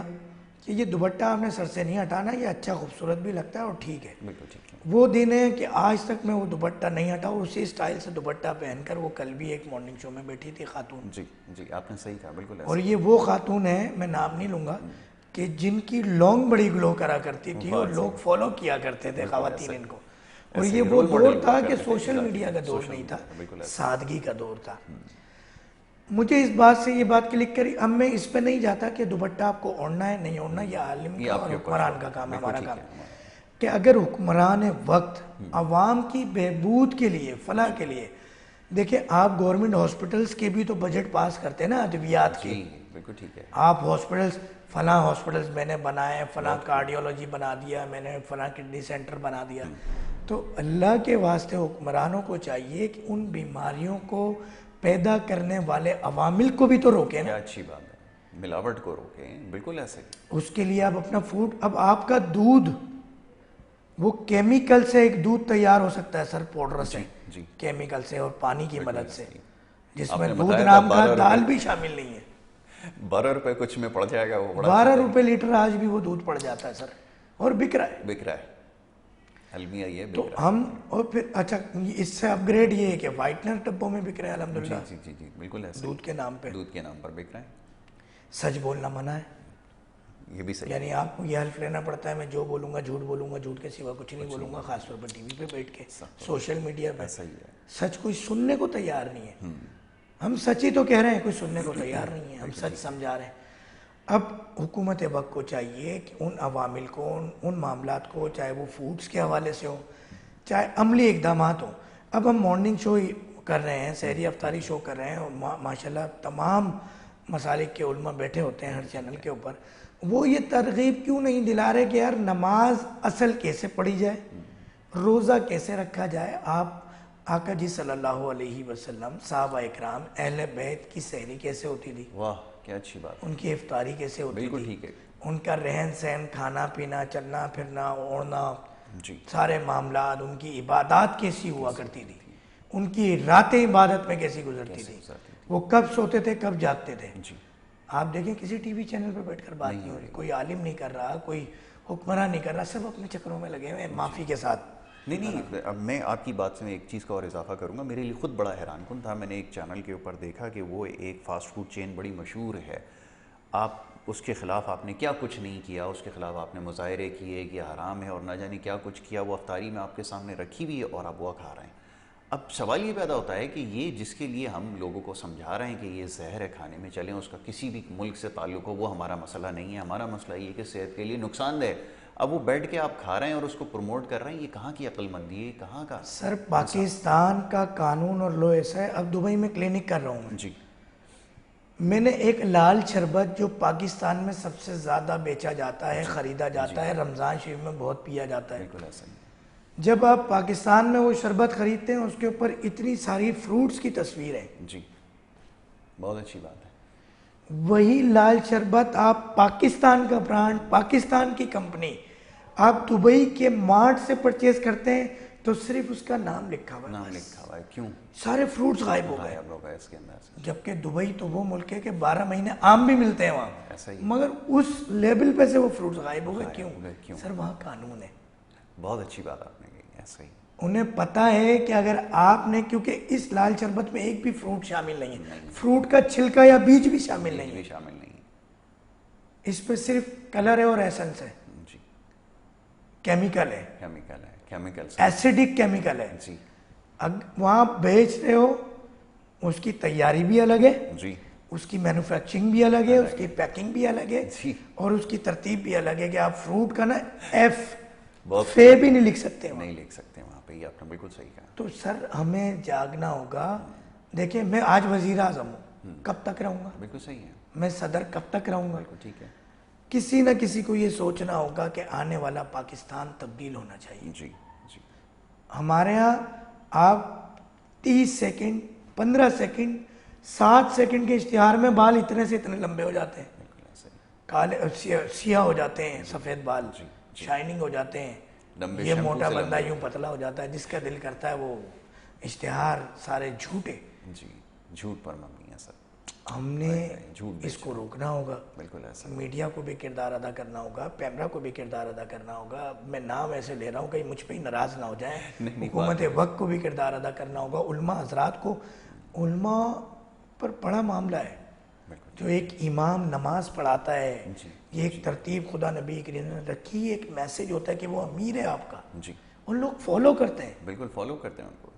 کہ یہ دوپٹہ آپ نے سر سے نہیں ہٹانا, یہ اچھا خوبصورت بھی لگتا ہے اور ٹھیک ہے. بالکل ٹھیک ہے. وہ دن ہے کہ آج تک میں وہ دوپٹہ نہیں ہٹا, اور اسی اسٹائل سے دوپٹہ پہن کر وہ کل بھی ایک مارننگ شو میں بیٹھی تھی خاتون. جی جی آپ نے صحیح کہا. بالکل اور یہ وہ خاتون ہے, میں نام نہیں لوں گا, کہ جن کی لانگ بڑی گلو کرا کرتی تھی اور لوگ فالو کیا کرتے تھے خواتین ان کو. اور یہ وہ دور تھا کہ سوشل میڈیا کا دور نہیں تھا, سادگی کا دور تھا. مجھے اس بات سے یہ بات کلک کری. اب میں اس پہ نہیں جاتا کہ دوپٹہ آپ کو اوڑھنا ہے نہیں اوڑھنا, یہ عالم کا اور حکمران کا کام ہے, ہمارا کام ہے کہ اگر حکمران وقت عوام کی بہبود کے لیے, فلاح کے لیے, دیکھیں آپ گورنمنٹ ہاسپٹلس کے بھی تو بجٹ پاس کرتے ہیں نا ادویات کے. بالکل ٹھیک ہے. آپ ہاسپٹلس, فلاں ہاسپٹلس میں نے بنائے, فلاں کارڈیولوجی بنا دیا میں نے, فلاں کڈنی سینٹر بنا دیا. تو اللہ کے واسطے حکمرانوں کو چاہیے کہ ان بیماریوں کو پیدا کرنے والے عوامل کو بھی تو روکیں نا. کیا اچھی بات ہے, ملاوٹ کو روکیں. بالکل ایسے ہی. اس کے لیے آپ اپنا فوڈ, اب آپ کا دودھ وہ کیمیکل سے ایک دودھ تیار ہو سکتا ہے سر, پاؤڈر سے, کیمیکل سے اور پانی کی مدد سے, جس میں دودھ نام کا دال بھی شامل نہیں ہے. 12 روپے کچھ میں پڑ جائے گا وہ. 12 روپے لیٹر آج بھی وہ دودھ پڑ جاتا ہے سر, اور بک رہا ہے. بک رہا ہے. المیہ یہ تو ہم, اور پھر اچھا اس سے اپ گریڈ یہ ہے کہ وائٹنر ڈبوں میں بک رہے ہیں الحمدللہ. جی جی جی بالکل ایسا. دودھ کے نام پہ, دودھ کے نام پر بک رہے ہیں. سچ بولنا منع ہے. یہ بھی صحیح. یعنی آپ کو یہ حلف لینا پڑتا ہے میں جو بولوں گا جھوٹ بولوں گا, جھوٹ کے سوا کچھ نہیں بولوں گا, خاص طور پر ٹی وی پہ بیٹھ کے, سوشل میڈیا پہ. سچ کوئی سننے کو تیار نہیں ہے. ہم سچ ہی تو کہہ رہے ہیں, کوئی سننے کو تیار نہیں ہے. ہم سچ سمجھا رہے ہیں. اب حکومت وقت کو چاہیے کہ ان عوامل کو, ان معاملات کو, چاہے وہ فوڈز کے حوالے سے ہو, چاہے عملی اقدامات ہوں. اب ہم مارننگ شو کر رہے ہیں, سحری افطاری شو کر رہے ہیں, اور ماشاءاللہ تمام مسالک کے علماء بیٹھے ہوتے ہیں ہر چینل کے اوپر. وہ یہ ترغیب کیوں نہیں دلا رہے کہ یار نماز اصل کیسے پڑھی جائے, روزہ کیسے رکھا جائے. آپ آقا جی صلی اللہ علیہ وسلم, صحابہ اکرام, اہل بیت کی سحری کیسے ہوتی تھی, واہ کیا اچھی بات. ان کی افطاری کیسے ہوتی تھی, بالکل ٹھیک ہے. ان کا رہن سہن, کھانا پینا, چلنا پھرنا, اوڑھنا, جی سارے معاملات, ان کی عبادات کیسی ہوا کرتی تھی, ان کی راتیں عبادت میں کیسی گزرتی تھی, وہ کب سوتے تھے کب جاگتے تھے. جی آپ دیکھیں کسی ٹی وی چینل پہ بیٹھ کر بات نہیں ہو رہی, کوئی عالم نہیں کر رہا, کوئی حکمران نہیں کر رہا, سب اپنے چکروں میں لگے ہوئے ہیں معافی کے ساتھ. نہیں, اب میں آپ کی بات سے میں ایک چیز کا اور اضافہ کروں گا. میرے لیے خود بڑا حیران کن تھا. میں نے ایک چینل کے اوپر دیکھا کہ وہ ایک فاسٹ فوڈ چین بڑی مشہور ہے, آپ اس کے خلاف آپ نے کیا کچھ نہیں کیا, اس کے خلاف آپ نے مظاہرے کیے کہ حرام ہے اور نہ جانے کیا کچھ کیا. وہ افطاری میں آپ کے سامنے رکھی ہوئی ہے اور آپ وہ کھا رہے ہیں. اب سوال یہ پیدا ہوتا ہے کہ یہ جس کے لیے ہم لوگوں کو سمجھا رہے ہیں کہ یہ زہر ہے کھانے میں, چلیں اس کا کسی بھی ملک سے تعلق ہو, وہ ہمارا مسئلہ نہیں ہے. ہمارا مسئلہ یہ کہ صحت کے لیے نقصان دہ. اب وہ بیٹھ کے آپ کھا رہے ہیں اور اس کو پروموٹ کر رہے ہیں, یہ کہاں کی عقل مندی ہے, کہاں کا. سر پاکستان کا قانون اور لو ایسا ہے. اب دبئی میں کلینک کر رہا ہوں جی, میں نے ایک لال شربت جو پاکستان میں سب سے زیادہ بیچا جاتا ہے, خریدا جاتا ہے, رمضان شریف میں بہت پیا جاتا ہے. بالکل ایسا ہی. جب آپ پاکستان میں وہ شربت خریدتے ہیں اس کے اوپر اتنی ساری فروٹس کی تصویر ہے. جی بہت اچھی بات ہے. وہی لال شربت آپ پاکستان کا برانڈ, پاکستان کی کمپنی, آپ دبئی کے مارٹ سے پرچیز کرتے ہیں تو صرف اس کا نام لکھا ہوا ہے. نام لکھا ہوا ہے. کیوں؟ سارے فروٹس غائب ہو گئے. غائب ہو گئے اس کے اندر سے. جبکہ دبئی تو وہ ملک ہے کہ 12 مہینے آم بھی ملتے ہیں وہاں, ایسا ہی. مگر اس لیبل پہ سے وہ فروٹس غائب ہو گئے. کیوں؟ سر وہاں قانون ہے. بہت اچھی بات آپ نے کہی. ایسا ہی. انہیں پتا ہے کہ اگر آپ نے, کیونکہ اس لال شربت میں ایک بھی فروٹ شامل نہیں ہے, فروٹ کا چھلکا یا بیج بھی شامل نہیں ہے, شامل نہیں ہے. اس پہ صرف کلر ہے اور ایسنس ہے. جی کیمیکل ہے, کیمیکل ہے, کیمیکل ایسیڈک کیمیکل ہے. جی وہاں بیچ رہے ہو, اس کی تیاری بھی الگ ہے, جی اس کی مینوفیکچرنگ بھی الگ ہے, اس کی پیکنگ بھی الگ ہے, جی, اور اس کی ترتیب بھی الگ ہے کہ آپ فروٹ کا نا ایف فے بھی نہیں لکھ سکتے, نہیں لکھ سکتے وہاں پہ. یہ آپ نے بالکل صحیح کہا. تو سر ہمیں جاگنا ہوگا. دیکھیں میں آج وزیر اعظم ہوں, کب تک رہوں گا؟ بالکل صحیح ہے. میں صدر کب تک رہوں گا؟ بالکل ٹھیک ہے. کسی نہ کسی کو یہ سوچنا ہوگا کہ آنے والا پاکستان تبدیل ہونا چاہیے. جی جی. ہمارے ہاں آپ 30 سیکنڈ 15 سیکنڈ 7 سیکنڈ کے اشتہار میں بال اتنے سے اتنے لمبے ہو جاتے ہیں, کالے سیاہ ہو جاتے ہیں, سفید بال شائننگ ہو جاتے ہیں, لمبے یہ شیمپو موٹا سے بندہ لمبے یوں پتلا ہو جاتا ہے، جس کا دل کرتا ہے وہ اشتہار سارے جھوٹے. جی جھوٹ پر مبنی ہے سر. ہم نے جھوٹ اس کو روکنا ہوگا. بالکل ایسا. میڈیا کو بھی کردار ادا کرنا ہوگا، پیمرا کو بھی کردار ادا کرنا ہوگا. میں نام ایسے لے رہا ہوں کہ مجھ پہ ہی ناراض نہ ہو جائیں. حکومت وقت کو بھی کردار ادا کرنا ہوگا، علماء حضرات کو. علماء پر بڑا معاملہ ہے. جو ایک امام نماز پڑھاتا ہے، یہ ایک ترتیب خدا نبی کریم نے رکھی، ایک میسج ہوتا ہے کہ وہ امیر ہے آپ کا. جی ان لوگ فالو کرتے ہیں. بالکل فالو کرتے ہیں ان کو.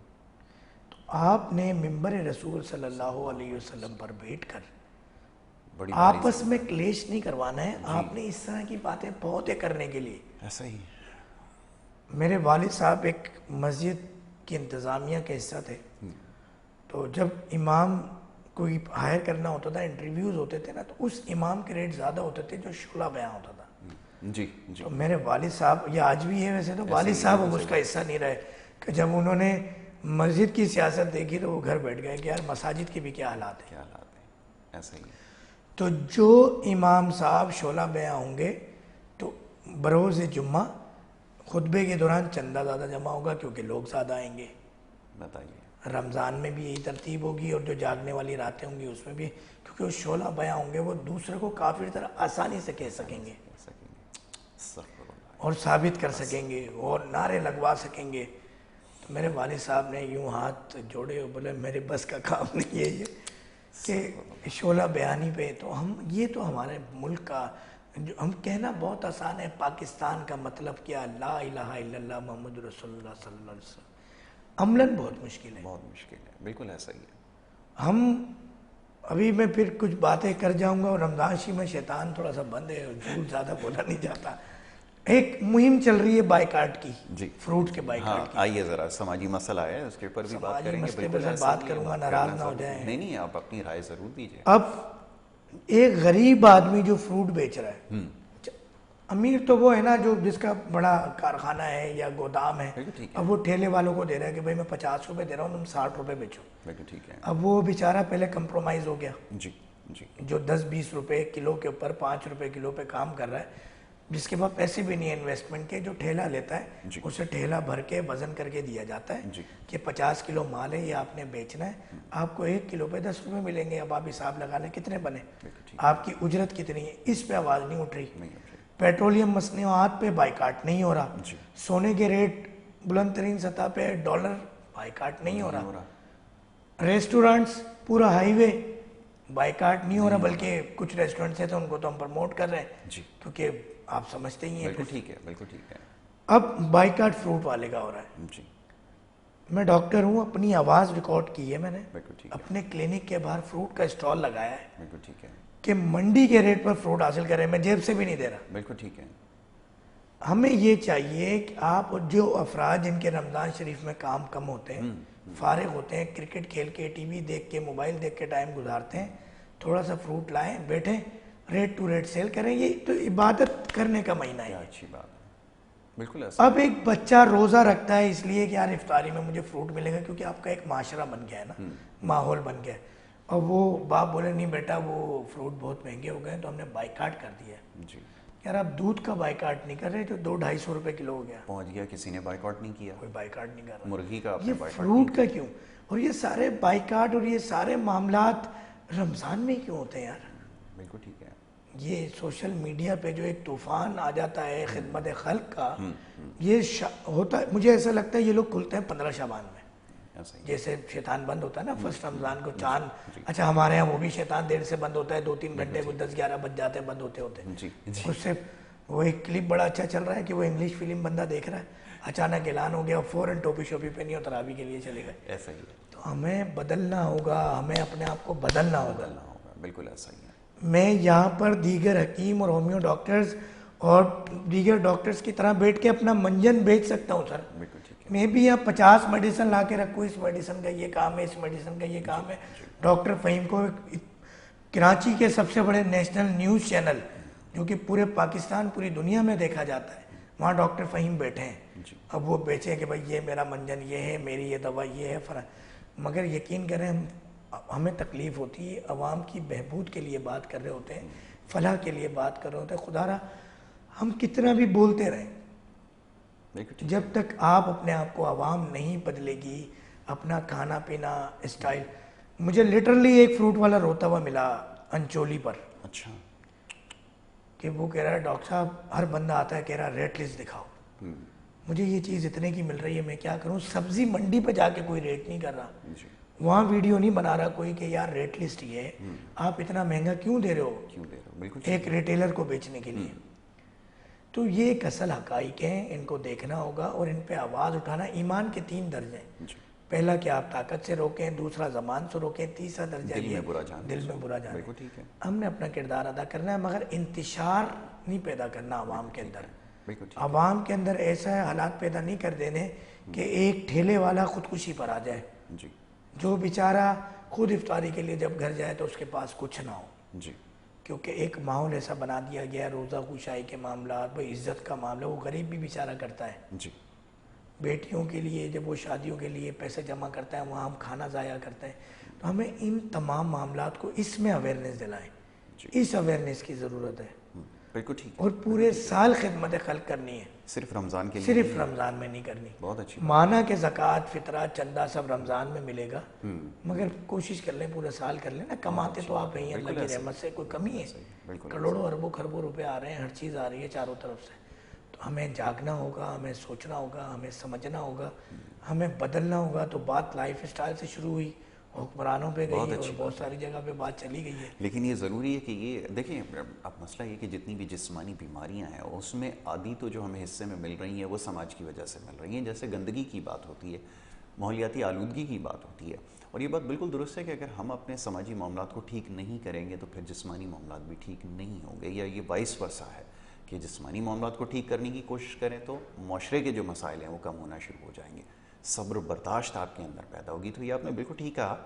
آپ نے منبر رسول صلی اللہ علیہ وسلم پر بیٹھ کر بڑی آپس میں کلیش نہیں کروانا ہے. آپ نے اس طرح کی باتیں بہت ہے کرنے کے لیے. ایسا ہی. میرے والد صاحب ایک مسجد کی انتظامیہ کے حصہ تھے. تو جب امام کوئی ہائر کرنا ہوتا تھا، انٹرویوز ہوتے تھے نا، تو اس امام کے ریٹ زیادہ ہوتے تھے جو شعلہ بیان ہوتا تھا. جی جی. تو میرے والد صاحب، یہ آج بھی ہے ویسے، تو والد صاحب اب اس کا حصہ نہیں رہے، کہ جب انہوں نے مسجد کی سیاست دیکھی تو وہ گھر بیٹھ گئے کہ یار مساجد کے بھی کیا حالات ہیں. کیا حالات ہیں. ایسا ہی. تو جو امام صاحب شعلہ بیان ہوں گے تو بروز جمعہ خطبے کے دوران چندہ زیادہ جمع ہوگا کیونکہ لوگ زیادہ آئیں گے. بتائیے. رمضان میں بھی یہی ترتیب ہوگی، اور جو جاگنے والی راتیں ہوں گی اس میں بھی، کیونکہ وہ شعلہ بیان ہوں گے وہ دوسرے کو کافر طرح آسانی سے کہہ سکیں گے اور ثابت کر سکیں گے اور نعرے لگوا سکیں گے. تو میرے والد صاحب نے یوں ہاتھ جوڑے اور بولے میرے بس کا کام نہیں ہے یہ کہ شعلہ بیانی پہ. تو ہم، یہ تو ہمارے ملک کا جو ہم کہنا بہت آسان ہے، پاکستان کا مطلب کیا، لا الہ الا اللہ محمد رسول اللہ صلی اللہ علیہ وسلم، عملاً بہت مشکل ہے. بہت مشکل ہے. بالکل ایسا ہی ہے. ہم ابھی میں پھر کچھ باتیں کر جاؤں گا، اور رمضان شریف میں شیطان تھوڑا سا بند ہے اور جھوٹ زیادہ بولا نہیں جاتا. ایک مہم چل رہی ہے بائیکاٹ کی، جی فروٹ کے بائیکاٹ کی. آئیے ذرا سماجی مسئلہ ہے اس کے اوپر بھی بات کریں گے. مسئلے پہ میں بات کروں گا، ناراض نہ ہو جائیں. نہیں نہیں، آپ اپنی رائے ضرور دیجیے. اب ایک غریب آدمی جو فروٹ بیچ رہا ہے، امیر تو وہ ہے نا جو جس کا بڑا کارخانہ ہے یا گودام ہے، اب وہ ٹھیلے والوں کو دے رہا ہے کہ بھائی میں 50 روپے دے رہا ہوں، تم 60 روپے بیچو. بالکل ٹھیک ہے. اب وہ بیچارہ پہلے کمپرومائز ہو گیا. جی جی. جو 10-20 روپے کلو کے اوپر 5 روپے کلو پہ کام کر رہا ہے، جس کے پاس پیسے بھی نہیں ہے انویسٹمنٹ کے، جو ٹھیلا لیتا ہے اسے ٹھیلا بھر کے وزن کر کے دیا جاتا ہے کہ 50 کلو مال ہے یہ آپ نے بیچنا ہے، آپ کو 1 کلو پہ 10 روپے ملیں گے. اب آپ حساب لگا لیں کتنے بنے، آپ کی اجرت کتنی ہے. اس پہ آواز نہیں اٹھ رہی. پیٹرولیم مصنوعات پہ بائیکاٹ نہیں ہو رہا. سونے کے ریٹ بلند ترین سطح پہ، ڈالر، بائیکاٹ نہیں ہو رہا. ریسٹورنٹس پورا ہائی وے بائیکاٹ نہیں ہو رہا، بلکہ کچھ ریسٹورنٹس ہیں تو ان کو تو ہم پروموٹ کر رہے ہیں کیونکہ آپ سمجھتے ہی ہیں. بالکل ٹھیک ہے. بالکل ٹھیک ہے. اب بائیکاٹ فروٹ والے کا ہو رہا ہے. جی. میں ڈاکٹر ہوں، اپنی آواز ریکارڈ کی ہے میں نے. بالکل ٹھیک ہے. اپنے کلینک کے باہر فروٹ کا اسٹال لگایا ہے. بالکل ٹھیک ہے. کہ منڈی کے ریٹ پر فروٹ حاصل کریں، میں جیب سے بھی نہیں دے رہا. بالکل ٹھیک ہے. ہمیں یہ چاہیے کہ آپ جو افراد جن کے رمضان شریف میں کام کم ہوتے ہیں، فارغ ہوتے ہیں، کرکٹ کھیل کے، ٹی وی دیکھ کے، موبائل دیکھ کے ٹائم گزارتے ہیں، تھوڑا سا فروٹ لائیں، بیٹھیں، ریٹ ٹو ریٹ سیل کریں. یہ تو عبادت کرنے کا مہینہ ہے. اچھی بات ہے. بالکل ایسا. اب ایک بچہ روزہ رکھتا ہے اس لیے کہ یار افطاری میں مجھے فروٹ ملے گا، کیونکہ آپ کا ایک معاشرہ بن گیا ہے نا، ماحول بن گیا ہے. اور وہ باپ بولے نہیں بیٹا وہ فروٹ بہت مہنگے ہو گئے تو ہم نے بائیکاٹ کر دیا ہے. جی. یار آپ دودھ کا بائیکاٹ نہیں کر رہے جو 200-250 روپے کلو ہو گیا. پہنچ گیا، کسی نے بائیکاٹ نہیں کیا. کوئی بائیکاٹ نہیں کر رہا. مرغی کا یہ فروٹ کا کیوں؟ اور یہ سارے بائیکاٹ اور یہ سارے معاملات رمضان میں کیوں ہوتے ہیں یار؟ بالکل ٹھیک ہے. یہ سوشل میڈیا پہ جو ایک طوفان آ جاتا ہے خدمت خلق کا، یہ ہوتا ہے. مجھے ایسا لگتا ہے یہ لوگ کھلتے ہیں 15 شعبان میں، جیسے شیطان بند ہوتا ہے نا فرسٹ رمضان کو چاند. اچھا ہمارے ہاں وہ بھی شیطان دیر سے بند ہوتا ہے، 2-3 گھنٹے کو 10-11 بج جاتے ہیں بند ہوتے ہوتے. اس سے وہ ایک کلپ بڑا اچھا چل رہا ہے کہ وہ انگلش فلم بندہ دیکھ رہا ہے، اچانک اعلان ہو گیا، فوراً ٹوپی شوپی پہنی اور تراویح کے لیے چلے گئے. ایسا ہی ہے. تو ہمیں بدلنا ہوگا، ہمیں اپنے آپ کو بدلنا ہوگا. بالکل ایسا ہی ہے. میں یہاں پر دیگر حکیم اور ہومیو ڈاکٹرز اور دیگر ڈاکٹرز کی طرح بیٹھ کے اپنا منجن بیچ سکتا ہوں سر. میں بھی یہاں 50 میڈیسن لا کے رکھوں، اس میڈیسن کا یہ کام ہے، اس میڈیسن کا یہ کام ہے. ڈاکٹر فہیم کو کراچی کے سب سے بڑے نیشنل نیوز چینل جو کہ پورے پاکستان پوری دنیا میں دیکھا جاتا ہے، وہاں ڈاکٹر فہیم بیٹھے ہیں. اب وہ بیچیں کہ بھائی یہ میرا منجن یہ ہے، میری یہ دوا یہ ہے مگر یقین کریں ہمیں تکلیف ہوتی ہے، عوام کی بہبود کے لیے بات کر رہے ہوتے ہیں، فلاح کے لیے بات کر رہے ہوتے ہیں. خدا را ہم کتنا بھی بولتے رہیں، جب تک آپ اپنے آپ کو عوام نہیں بدلے گی، اپنا کھانا پینا اسٹائل. مجھے لٹرلی ایک فروٹ والا روتا ہوا ملا انچولی پر. اچھا. کہ وہ کہہ رہا ہے ڈاکٹر صاحب ہر بندہ آتا ہے کہہ رہا ریٹ لسٹ دکھاؤ. مجھے یہ چیز اتنے کی مل رہی ہے میں کیا کروں. سبزی منڈی پہ جا کے کوئی ریٹ نہیں کر رہا, وہاں ویڈیو نہیں بنا رہا کوئی کہ یار ریٹ لسٹ یہ ہے, آپ اتنا مہنگا کیوں دے رہے ہو ایک ریٹیلر کو بیچنے کے لیے. تو یہ ایک اصل حقائق ہیں, ان کو دیکھنا ہوگا اور ان پہ آواز اٹھانا. ایمان کے 3 درجے ہیں, پہلا کہ آپ طاقت سے روکیں, دوسرا زبان سے روکیں, تیسرا درجہ یہ دل میں برا جانا. ہم نے اپنا کردار ادا کرنا ہے مگر انتشار نہیں پیدا کرنا عوام کے اندر. عوام کے اندر ایسا حالات پیدا نہیں کر دینے کہ ایک ٹھیلے والا خودکشی پر آ جائے, جو بیچارہ خود افطاری کے لیے جب گھر جائے تو اس کے پاس کچھ نہ ہو. کیونکہ ایک ماحول ایسا بنا دیا گیا, روزہ خوشائی کے معاملات, بھائی عزت کا معاملہ وہ غریب بھی بیچارہ کرتا ہے. بیٹیوں کے لیے جب وہ شادیوں کے لیے پیسے جمع کرتا ہے وہاں ہم کھانا ضائع کرتے ہیں. تو ہمیں ان تمام معاملات کو اس میں اویئرنیس دلائیں, اس اویئرنیس کی ضرورت ہے. بالکل ٹھیک. اور پورے سال خدمت خلق کرنی ہے, صرف رمضان کے لیے, صرف رمضان میں نہیں کرنی. بہت اچھی مانا کہ زکوٰۃ فطرہ چندہ سب رمضان میں ملے گا, مگر کوشش کر لیں پورا سال کر لیں نا. کماتے تو آپ ہیں اللہ کی رحمت سے, کوئی کمی ہے؟ کروڑوں اربوں خربوں روپے آ رہے ہیں, ہر چیز آ رہی ہے چاروں طرف سے. تو ہمیں جاگنا ہوگا, ہمیں سوچنا ہوگا, ہمیں سمجھنا ہوگا, ہمیں بدلنا ہوگا. تو بات لائف اسٹائل سے شروع ہوئی, حکمرانوں پہ گئی اور بہت ساری جگہ پہ بات چلی گئی ہے. لیکن یہ ضروری ہے کہ یہ دیکھیں, اب مسئلہ یہ کہ جتنی بھی جسمانی بیماریاں ہیں اس میں آدھی تو جو ہمیں حصے میں مل رہی ہیں وہ سماج کی وجہ سے مل رہی ہیں. جیسے گندگی کی بات ہوتی ہے, ماحولیاتی آلودگی کی بات ہوتی ہے, اور یہ بات بالکل درست ہے کہ اگر ہم اپنے سماجی معاملات کو ٹھیک نہیں کریں گے تو پھر جسمانی معاملات بھی ٹھیک نہیں ہوں گے, یا یہ وائس ورسا ہے کہ جسمانی معاملات کو ٹھیک کرنے کی کوشش کریں تو معاشرے کے جو مسائل ہیں وہ کم ہونا شروع ہو جائیں گے, صبر و برداشت آپ کے اندر پیدا ہوگی. تو یہ آپ نے بالکل ٹھیک کہا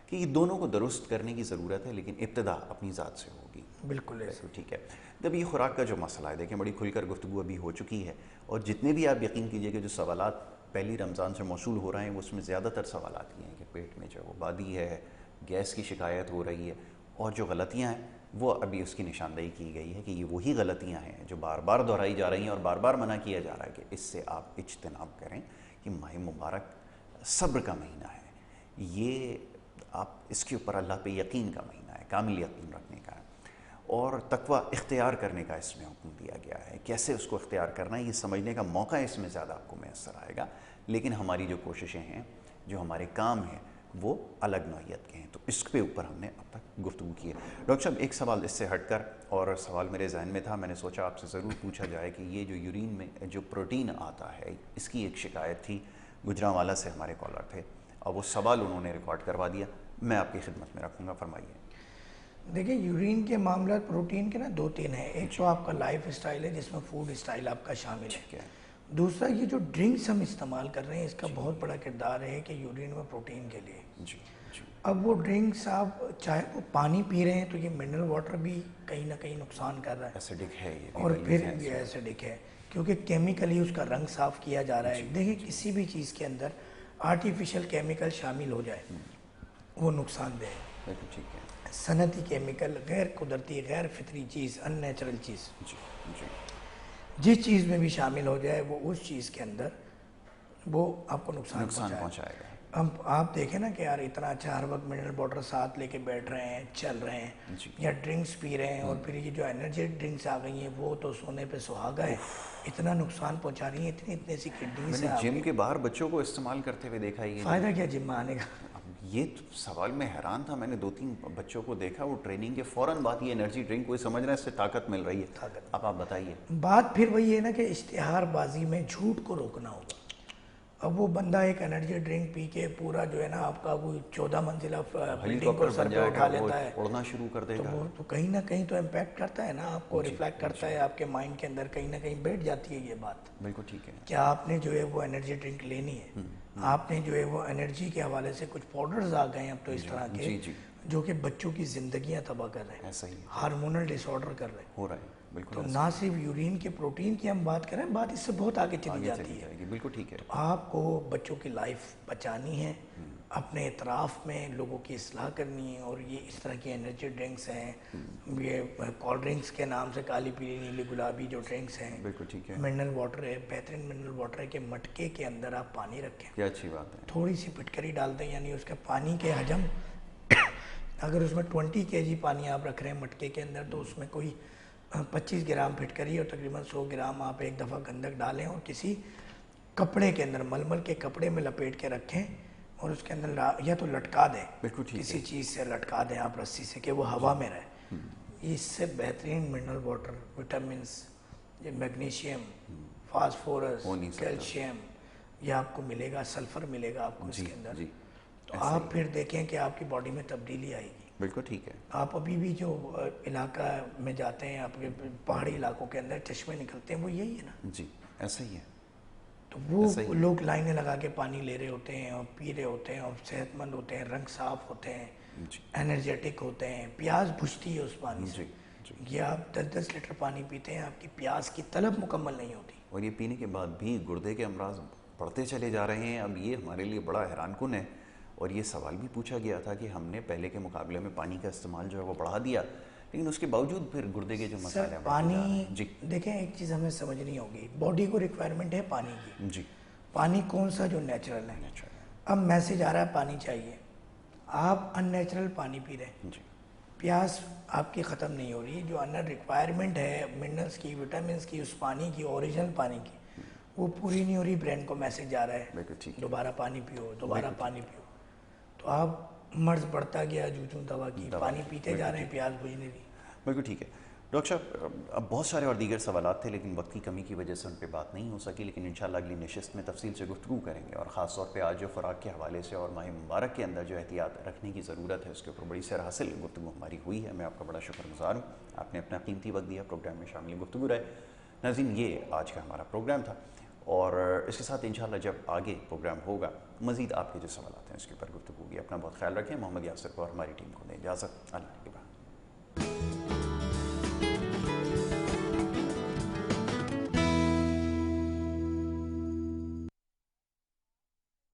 کہ یہ دونوں کو درست کرنے کی ضرورت ہے, لیکن ابتدا اپنی ذات سے ہوگی. بالکل ٹھیک ہے. جب یہ خوراک کا جو مسئلہ ہے, دیکھیں بڑی کھل کر گفتگو ابھی ہو چکی ہے, اور جتنے بھی آپ یقین کیجئے کہ جو سوالات پہلی رمضان سے موصول ہو رہے ہیں اس میں زیادہ تر سوالات یہ ہیں کہ پیٹ میں جو وہ بادی ہے, گیس کی شکایت ہو رہی ہے, اور جو غلطیاں ہیں وہ ابھی اس کی نشاندہی کی گئی ہے کہ یہ وہی غلطیاں ہیں جو بار بار دہرائی جا رہی ہیں اور بار بار منع کیا جا رہا ہے کہ اس سے آپ اجتناب کریں. کہ ماہ مبارک صبر کا مہینہ ہے, یہ آپ اس کے اوپر اللہ پہ یقین کا مہینہ ہے, کامل یقین رکھنے کا ہے, اور تقوی اختیار کرنے کا اس میں حکم دیا گیا ہے. کیسے اس کو اختیار کرنا ہے یہ سمجھنے کا موقع اس میں زیادہ آپ کو میسر آئے گا. لیکن ہماری جو کوششیں ہیں, جو ہمارے کام ہیں وہ الگ نوعیت کے ہیں, تو اس کے اوپر ہم نے اب تک گفتگو کی ہے. ڈاکٹر صاحب ایک سوال اس سے ہٹ کر, اور سوال میرے ذہن میں تھا, میں نے سوچا آپ سے ضرور پوچھا جائے کہ یہ جو یورین میں جو پروٹین آتا ہے اس کی ایک شکایت تھی, گجرانوالہ سے ہمارے کالر تھے, اور وہ سوال انہوں نے ریکارڈ کروا دیا, میں آپ کی خدمت میں رکھوں گا, فرمائیے. دیکھیں یورین کے معاملات پروٹین کے نا 2-3 ہیں. ایک تو آپ کا لائف اسٹائل ہے جس میں فوڈ اسٹائل آپ کا شامل ہے. دوسرا یہ جو ڈرنکس ہم استعمال کر رہے ہیں اس کا بہت بڑا کردار ہے کہ یورین میں پروٹین کے لیے. اب وہ ڈرنکس آپ چاہے وہ پانی پی رہے ہیں تو یہ منرل واٹر بھی کہیں نہ کہیں نقصان کر رہا ہے, ایسیڈک ہے یہ, اور پھر یہ ایسیڈک ہے کیونکہ کیمیکلی اس کا رنگ صاف کیا جا رہا ہے. دیکھیں کسی بھی چیز کے اندر آرٹیفیشل کیمیکل شامل ہو جائے وہ نقصان دہ ہے. ٹھیک ہے. صنعتی کیمیکل, غیر قدرتی غیر فطری چیز, ان نیچرل چیز, جس چیز میں بھی شامل ہو جائے وہ اس چیز کے اندر وہ آپ کو نقصان پہنچائے گا. اب آپ دیکھیں نا کہ یار اتنا اچھا ہر وقت منرل واٹر ساتھ لے کے بیٹھ رہے ہیں, چل رہے ہیں, یا ڈرنکس پی رہے ہیں, اور پھر یہ جو انرجی ڈرنکس آ گئی ہیں وہ تو سونے پہ سہاگا ہے, اتنا نقصان پہنچا رہی ہیں, اتنی سی کڈنی سے. جم کے باہر بچوں کو استعمال کرتے ہوئے دیکھا, یہ فائدہ کیا جم میں آنے کا. یہ سوال میں حیران تھا, میں نے 2-3 بچوں کو دیکھا وہ ٹریننگ کے فوراً بعد یہ انرجی ڈرنک کوئی سمجھ رہا ہے اس سے طاقت مل رہی ہے. اب آپ بتائیے. بات پھر وہی ہے نا کہ اشتہار بازی میں جھوٹ کو روکنا ہوگا. اب وہ بندہ ایک انرجی ڈرنک پی کے پورا جو ہے نا آپ کا وہ 14 منزلہ بلڈنگ کو سر پہ اٹھا لیتا ہے, اڑنا شروع کر دے گا, تو وہ تو کہیں نہ کہیں تو امپیکٹ کرتا ہے نا, آپ کو ریفلیکٹ کرتا ہے, آپ کے مائنڈ کے اندر کہیں نہ کہیں بیٹھ جاتی ہے یہ بات. بالکل ٹھیک ہے. کیا آپ نے جو ہے وہ انرجی ڈرنک لینی ہے, آپ نے جو ہے وہ انرجی کے حوالے سے کچھ پاؤڈرز آ گئے ہیں اب تو اس طرح کے جو کہ بچوں کی زندگیاں تباہ کر رہے ہیں, ایسا ہی ہارمونل ڈس آرڈر کر رہے ہیں, ہو رہا ہے. بالکل. تو نہ صرف یورین کے پروٹین کی ہم بات کریں, بات اس سے بہت آگے چلی جاتی ہے. بالکل ٹھیک ہے. آپ کو بچوں کی لائف بچانی ہے, اپنے اطراف میں لوگوں کی اصلاح کرنی ہے، اور یہ اس طرح کی انرجی ڈرنکس ہیں، یہ کولڈ ڈرنکس کے نام سے کالی پیلی نیلی گلابی جو ڈرنکس ہیں، بالکل ٹھیک ہے، منرل واٹر ہے، بہترین منرل واٹر ہے کہ مٹکے کے اندر آپ پانی رکھیں، کیا اچھی بات ہے، تھوڑی سی پٹکری ڈال دیں، یعنی اس کے پانی کے حجم اگر اس میں 20 kg پانی آپ رکھ رہے ہیں مٹکے کے اندر، تو اس میں کوئی 25 گرام پھٹکری اور تقریباً 100 گرام آپ ایک دفعہ گندک ڈالیں، اور کسی کپڑے کے اندر ململ کے کپڑے میں لپیٹ کے رکھیں، اور اس کے اندر یا تو لٹکا دیں، بالکل ٹھیک کسی ہے، چیز سے لٹکا دیں آپ رسی سے کہ وہ ہوا میں رہے۔ اس سے بہترین mineral water, vitamins, magnesium, phosphorus, ہو نہیں سکتا، کیلشیم یہ آپ کو ملے گا، سلفر ملے گا آپ کو اس جی کے اندر، جی، تو آپ پھر دیکھیں کہ آپ کی باڈی میں تبدیلی آئے گی۔ بالکل ٹھیک ہے، آپ ابھی بھی جو علاقہ میں جاتے ہیں، آپ کے پہاڑی علاقوں کے اندر چشمے نکلتے ہیں، وہ یہی ہے نا، جی ایسا ہی ہے، تو وہ لوگ لائنیں لگا کے پانی لے رہے ہوتے ہیں اور پی رہے ہوتے ہیں، اور صحت مند ہوتے ہیں، رنگ صاف ہوتے ہیں، جی انرجیٹک ہوتے ہیں، پیاس بجھتی ہے اس پانی سے۔ جی جی، یہ آپ 10-10 لیٹر پانی پیتے ہیں، آپ کی پیاس کی طلب مکمل نہیں ہوتی۔ اور یہ پینے کے بعد بھی گردے کے امراض بڑھتے چلے جا رہے ہیں۔ اب یہ ہمارے لیے بڑا حیران کن ہے، اور یہ سوال بھی پوچھا گیا تھا کہ ہم نے پہلے کے مقابلے میں پانی کا استعمال جو ہے وہ بڑھا دیا، لیکن اس کے باوجود پھر گردے کے جو سر مسائل ہیں بڑھتے جا رہے پانی، ہیں۔ جی دیکھیں ایک چیز ہمیں سمجھنی ہوگی، باڈی کو ریکوائرمنٹ ہے پانی کی، جی، پانی کون سا جو نیچرل ہے۔ اچھا اب میسج آ رہا ہے پانی چاہیے، آپ ان نیچرل پانی پی رہے ہیں، جی پیاس آپ کی ختم نہیں ہو رہی، جو انر ریکوائرمنٹ ہے منرلس کی، وٹامنس کی، اس پانی کی، اوریجنل پانی کی، وہ پوری نہیں ہو رہی، برین کو میسج آ رہا ہے بالکل ٹھیک ہے، دوبارہ پانی پیو، دوبارہ پانی پیو، تو آپ مرض بڑھتا گیا، جو دوا کی، پانی پیتے جا رہے ہیں، پیاس بجھ نہیں رہی۔ بالکل ٹھیک ہے ڈاکٹر صاحب۔ اب بہت سارے اور دیگر سوالات تھے، لیکن وقت کی کمی کی وجہ سے ان پہ بات نہیں ہو سکی، لیکن انشاءاللہ اگلی نشست میں تفصیل سے گفتگو کریں گے، اور خاص طور پہ آج جو خوراک کے حوالے سے اور ماہ مبارک کے اندر جو احتیاط رکھنے کی ضرورت ہے اس کے اوپر بڑی سیر حاصل گفتگو ہماری ہوئی ہے۔ میں آپ کا بڑا شکر گزار ہوں، آپ نے اپنا قیمتی وقت دیا، پروگرام میں شامل گفتگو رہے۔ ناظرین یہ آج کا ہمارا پروگرام تھا، اور اس کے ساتھ انشاءاللہ جب آگے پروگرام ہوگا مزید آپ کے جو سوالات ہیں اس کے اوپر گفتگو ہوگی۔ اپنا بہت خیال رکھیں۔ محمد یاسر کو اور ہماری ٹیم کو دیں اجازت، اللہ کے بعد۔